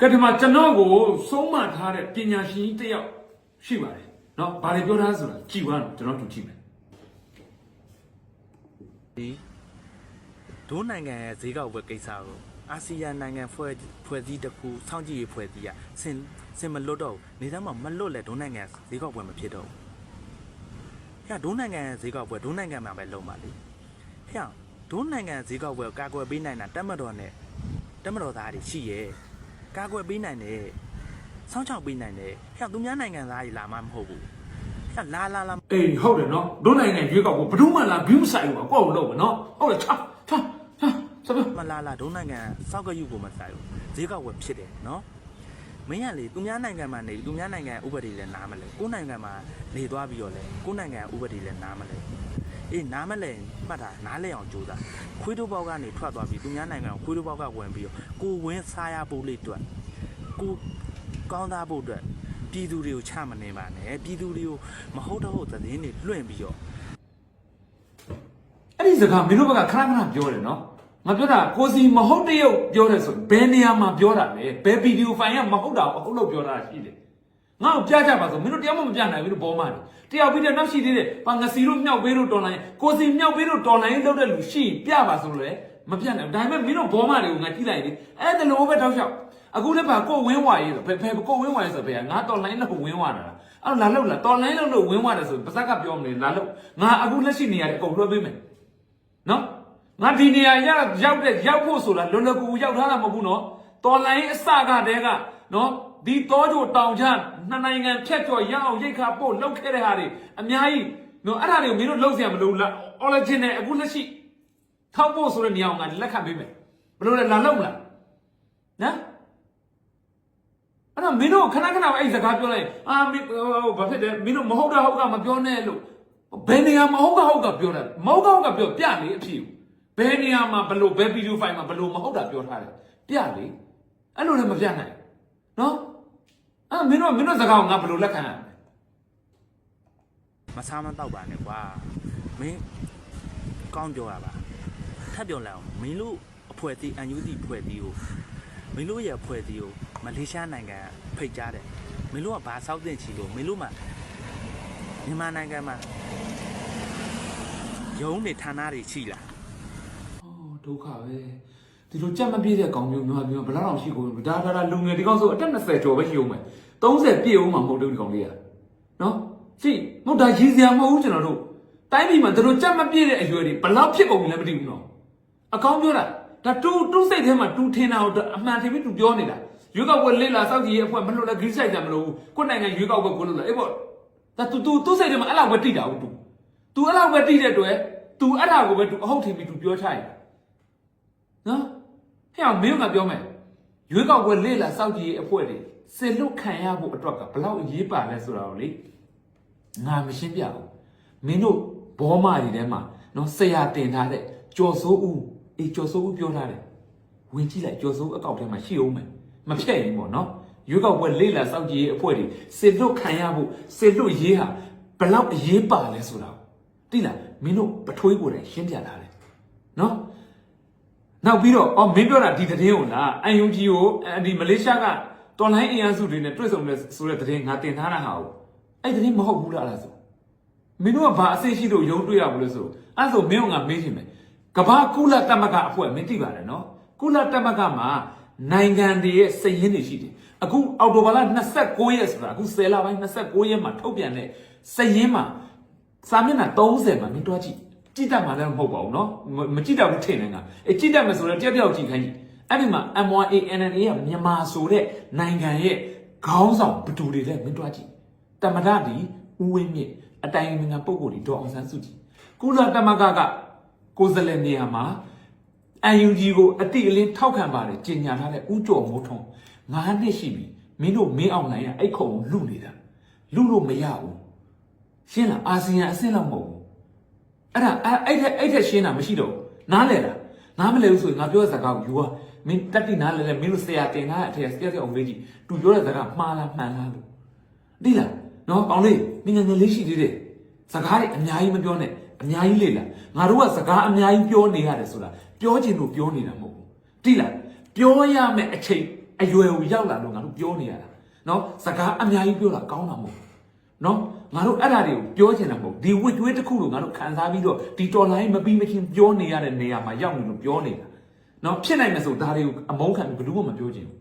ကတည်းကကျွန်တော်ကိုဆုံးမထားတဲ့ပညာရှင်ကြီးတစ်ယောက်ရှိပါတယ်နော်ဘာတွေပြောထားဆိုတာကြည်ဝါကျွန်တော်တို့ကြည့်မယ်ဒီဒိုးနိုင်ငံရဲ့ဈေးကောက်ဝယ်ကိစ္စကိုအာဆီယံနိုင်ငံဖွဲ့စည်းတစ်ခုစောင့်ကြည့်ရေးဖွဲ့စည်းရစင်မလွတ်တော့နေသားမှာမလွတ်လဲဒိုးနိုင်ငံဈေးကောက်ဝယ်မဖြစ်တော့ဘူး။ဒိုးနိုင်ငံဈေးကောက်ဝယ်ဒိုးနိုင်ငံမှာပဲလုံးပါလေ။ဒိုးနိုင်ငံဈေးကောက်ဝယ်ကာကွယ်ပေးနိုင်တာတက်မတော်နဲ့တက်မတော်သားတွေရှိရဲ့ကာကွယ်ပေးနိုင်တယ်စောင့်ချောက်ပေးနိုင်တယ်သူများနိုင်ငံသားတွေလာမှမဟုတ်ဘူးလာအေးဟုတ်တယ်နော်ဒိုးနိုင်ငံရွေးကောက်ဖို့ဘယ်သူမှလာဘီးမဆိုင်ဘူးကိုယ့်ကိုလုပ်မယ်နော်ဟုတ်တယ်ချမလာဒိုးနိုင်ငံစောက်ကယူကိုမဆိုင်ဘူးဈေးကောက်ဝယ်ဖြစ်တယ်နော်မင်းကလေသူများနိုင်ငံမှာနေသူများနိုင်ငံဥပဒေလည်းနားမလဲကိုယ်နိုင်ငံမှာနေသွားပြီးတော့လေကိုယ်နိုင်ငံဥပဒေလည်းနားမလဲအေးနားမလဲမှတ်တာနားလဲအောင်ကြိုးစားခွေးတို့ဘောက်ကနေထွက်သွားပြီးသူများနိုင်ငံကိုခွေးတို့ဘောက်ကဝင်ပြီးတော့ကိုဝင်းစားရဖို့လေးအတွက်ကိုကောင်းသားဖို့အတွက်ပြည်သူတွေကိုချမနေပါနဲ့ပြည်သူတွေကိုမဟုတ်တော့သတင်းတွေလွှင့်ပြီးတော့အဲ့ဒီစကားမင်းတို့ဘက်ကခဏခဏပြောတယ်နော်ငါပြောတာကိုစီမဟုတ်တရုတ်ပြောတယ်ဆိုဘယ်နေရာမှာပြောတာလဲဘယ်ဗီဒီယိုဖိုင်ကမဟုတ်တာအခုလို့ပြောတာရှိတယ်ငါ့ကိုပြကြပါဆိုမင်းတို့တရားမှမပြနိုင်ဘူးလို့ပေါ်မှာတယောက်ပြီးတော့နောက်ရှိသေးတယ်ဘာငစီတို့မြောက်ပေးတို့တော်လိုင်းကိုစီမြောက်ပေးတို့တော်လိုင်းလောက်တဲ့လူရှိပြပါဆိုလဲမပြနိုင်ဘူးဒါပေမဲ့မင်းတို့ဘောမတွေကိုငါကြည့်လိုက်လေအဲ့ဒါလိုပဲတောက်လျှောက်အခုလည်းပါကိုဝင်းဝါရေးဆိုဘယ်ကိုဝင်းဝါရေးဆိုဘယ်ငါတော်လိုင်းလို့ဝင်းဝါတာအဲ့လာလောက်လာတော်လိုင်းလို့ဝင်းဝါတယ်ဆိုပါဇက်ကပြောမလဲလာလောက်ငါအခုလက်ရှိနေရတဲ့အကုန်လွှဲပေးမယ်နော်ငါဒီနေရာရောက်ဖို့ဆိုတာလွန်လကူရောက်ထားတာမဟုတ်ဘူးနော်တော်လိုင်းအစကတည်းကနော်ဒီတောကြိုတောင်ချနှစ်နိုင်ငံဖြတ်ကျော်ရအောင်ရိတ်ခါပို့လောက်ခဲ့တဲ့ဟာတွေအများကြီးနော်အဲ့ဒါတွေကိုမင်းတို့လှုပ်เสียမလို့လား origin နဲ့အခုလက်ရှိထောက်ဖို့ဆိုတဲ့နေရာကိုငါလက်ခံပေးမယ်ဘယ်လိုလဲလာလောက်မလားနော်အဲ့တော့မင်းတို့ခဏခဏအဲ့ဒီစကားပြောလိုက်အာမင်းဘာဖြစ်တယ်မင်းတို့မဟုတ်တာဟုတ်ကမပြောနဲ့လို့ဘယ်နေရာမဟုတ်ကဟုတ်ကပြောတယ်မဟုတ်ကပြောပြလေအဖြစ်ဘယ်နေရာမှာဘလို့ဘယ်ဗီဒီယိုဖိုင်မှာဘလို့မဟုတ်တာပြောထားတယ်ပြလေအဲ့လိုလည်းမပြနိုင်နော်အဲ့မင်းတို့စကားကိုငါဘလို့လက်ခံရမလဲမဆားမတော့ပါနဲ့ကွာမင်းကောင်းပြောရပါထပ်ပြောလိုက်အောင်မင်းတို့အဖွဲ့အစည်းအန်ယူစီအဖွဲ့အစည်းကိုမင်းတို့ရဲ့အဖွဲ့အစည်းကိုမလေးရှားနိုင်ငံဖိတ်ကြားတယ်မင်းတို့ကဘာစောက်တင်ချီလို့မင်းတို့မှမြန်မာနိုင်ငံမှာရုံးနေဌာနတွေရှိလားဒုက္ခပဲဒီလိုကြက်မပြည့်တဲ့ကောင်မျိုးမြန်မာပြည်မှာဘယ်လောက်ရှိကုန်ဒါလူငယ်ဒီကောင်ဆိုအသက်20ကျော်ပဲရှိအောင်မယ်30ပြည့်အောင်မှမဟုတ်ဘူးဒီကောင်လေးကနော်ရှိမဟုတ်ဒါရည်စရာမဟုတ်ဘူးကျွန်တော်တို့တိုင်းပြည်မှာတို့ကြက်မပြည့်တဲ့အရွယ်တွေဘယ်လောက်ဖြစ်ကုန်ပြီလဲမသိဘူးနော်အကောင်ပြောတာဒါတူစိတ်ထဲမှာတူထင်တာအမှန်ထင်ပြီးတူပြောနေတာရွေးကောက်ပွဲလေးလာစောက်ကြီးရဲ့အဖွဲ့မလို့လဲဂရိစိုက်တယ်မလို့ကိုယ်နိုင်ငံရွေးကောက်ပွဲကိုလို့လဲအေးပေါ့ဒါတူစိတ်ထဲမှာအဲ့လောက်ပဲတိတာဟုတ်တူအဲ့လောက်ပဲတိတဲ့အတွက်တူအဲ့ဒါကိုပဲတူအဟုတ်ထင်ပြီးတူပြောချရင်နော်ဟဲ့အောင်မင်းကပြောမယ်ရွေးကောက်ပွဲလေးလာစောက်ကြီးရဲ့အဖွဲ့တွေစင်လွတ်ခံရဖို့အတွက်ကဘလောက်အရေးပါလဲဆိုတာကိုလေငါမရှင်းပြဘူးမင်းတို့ဘောမတွေထဲမှာနော်ဆရာတင်ထားတဲ့ကျော်စိုးဦးကျော်စိုးဦးပြောထားတယ်ဝင်ကြည့်လိုက်ကျော်စိုးဦးအကောက်ထဲမှာရှိအောင်မယ်မဖြတ်ရင်ပေါ့နော်ရွေးကောက်ပွဲလေးလာစောက်ကြီးရဲ့အဖွဲ့တွေစင်လွတ်ခံရဖို့စင်လွတ်ရေးဟာဘလောက်အရေးပါလဲဆိုတာသိလားမင်းတို့ပထွေးကိုယ်တိုင်ရှင်းပြထားတယ်နော်နောက်ပြီးတော့မင်းပြောတာဒီသတင်းကိုလားအန်ယူဂျီကိုဒီမလေးရှားကတော်လိုင်းအင်အားစုတွေနဲ့တွေ့ဆုံတဲ့ဆိုတဲ့သတင်းငါတင်ထားတာဟာအဲ့သတင်းမဟုတ်ဘူးလားဆိုမင်းတို့ကဘာအစိတ်ရှိလို့ယုံတွေ့ရဘူးလဲဆိုအဲ့ဆိုမင်းကငါမေးချင်မယ်ကဘာကုလသမဂ္ဂအဖွဲ့မင်းသိပါတယ်နော်ကုလသမဂ္ဂမှာနိုင်ငံတွေရဲ့စည်ရင်းတွေရှိတယ်အခုအောက်တိုဘာလ29ရက်ဆိုတာအခု10လပိုင်း29ရက်မှာထုတ်ပြန်တဲ့စည်ရင်းမှာစာမျက်နှာ30မှာမင်းတွားကြည့်ကြည့်တတ်မှလည်းမဟုတ်ပါဘူးเนาะမကြည့်တတ်ဘူးထင်တယ်ငါကြည့်တတ်မယ်ဆိုတော့တယောက်ကြည့်ခိုင်းကြည့်အဲ့ဒီမှာ MYANNA ကမြန်မာဆိုတဲ့နိုင်ငံရဲ့ခေါင်းဆောင်ဘသူတွေလဲမင်းတွားကြည့်တမဒဒီဦးဝင်းမြင့်အတိုင်ပင်ခံပုဂ္ဂိုလ်တွေဒေါ်အောင်ဆန်းစုကြည်ကုလသမဂ္ဂကကိုယ်စားလှယ်နေရာမှာ UNG ကိုအတိအလင်းထောက်ခံပါတယ်ကြေညာထားတဲ့ဦးကျော်မိုးထွန်း9နှစ်ရှိပြီမင်းတို့မင်းအောင်နိုင်ရအဲ့ခုံကိုလူနေတာလူလို့မရဘူးရှင်းလားအာဆီယံအဆင့်လောက်မဟုတ်ဘူးအဲ့ဒါအဲ့ထက်ရှင်းတာမရှိတော့ဘူးနားလဲလားနားမလဲဘူးဆိုရင်ငါပြောတဲ့စကားကိုယူသွားမင်းတက်တိနားလဲလဲမင်းတို့ဆရာတင်ထားတဲ့အထက်ဆရာအောင်မေးကြည့်သူပြောတဲ့စကားမှားလားမှန်လားလို့သိလားနော်ကောင်းလေးမင်းငယ်ငယ်လေးရှိသေးတယ်စကားတွေအများကြီးမပြောနဲ့အများကြီးလေလားငါတို့ကစကားအများကြီးပြောနေရတယ်ဆိုတာပြောချင်လို့ပြောနေတာမဟုတ်ဘူးသိလားပြောရမယ်အချိန် အရွယ်ကိုရောက်လာလို့ငါတို့ပြောနေရတာနော်စကားအများကြီးပြောတာကောင်းတာမဟုတ်နော်ငါတို့အဲ့ဒါတွေကိုပြောချင်တာမဟုတ်ဒီဝစ်ကျွေးတစ်ခုကိုငါတို့ခံစားပြီးတော့ဒီတော်လိုင်းမပြီးမချင်းပြောနေရတဲ့နေရာမှာရောက်နေလို့ပြောနေတာနော်ဖြစ်နိုင်မယ်ဆိုဒါတွေကိုအမုန်းခံပြီးဘယ်သူမှမပြောချင်ဘူး